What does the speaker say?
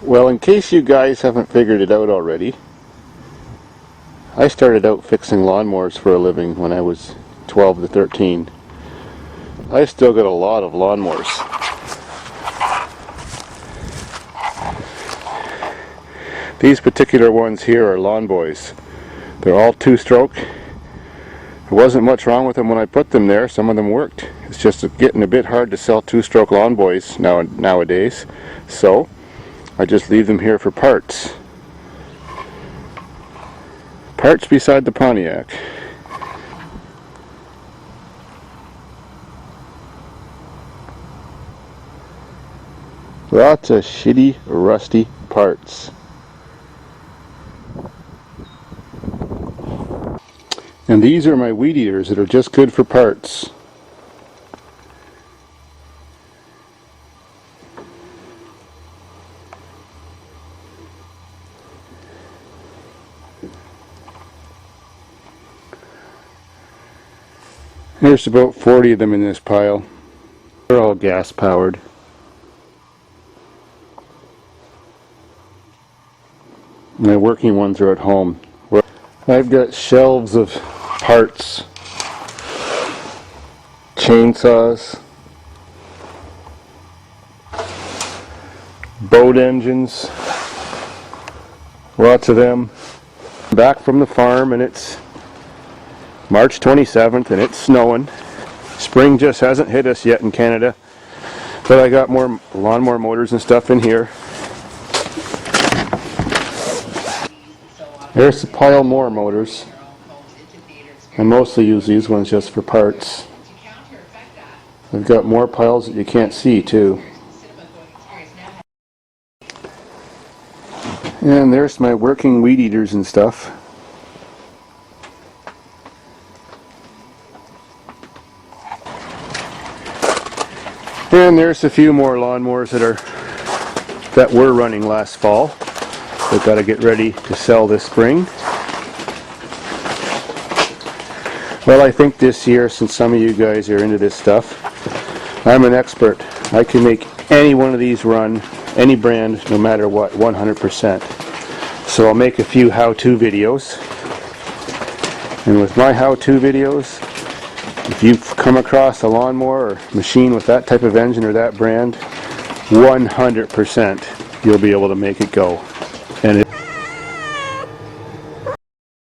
Well, in case you guys haven't figured it out already, I started out fixing lawnmowers for a living when I was 12 to 13. I still got a lot of lawnmowers. These particular ones here are Lawn Boys. They're all two-stroke. There wasn't much wrong with them when I put them there. Some of them worked. It's just getting a bit hard to sell two-stroke Lawn Boys nowadays. So I just leave them here for parts. Parts beside the Pontiac. Lots of shitty, rusty parts. And these are my weed eaters that are just good for parts. There's about 40 of them in this pile. They're all gas powered. My working ones are at home. I've got shelves of parts, chainsaws, boat engines, lots of them. Back from the farm, and it's March 27th and it's snowing. Spring just hasn't hit us yet in Canada, but I got more lawnmower motors and stuff in here. There's a pile more motors. I mostly use these ones just for parts. I've got more piles that you can't see too. And there's my working weed eaters and stuff. And there's a few more lawnmowers that were running last fall. I've got to get ready to sell this spring. Well, I think this year, since some of you guys are into this stuff, I'm an expert. I can make any one of these run, any brand, no matter what, 100%. So I'll make a few how-to videos. And with my how-to videos, if you've come across a lawnmower or machine with that type of engine or that brand, 100% you'll be able to make it go. And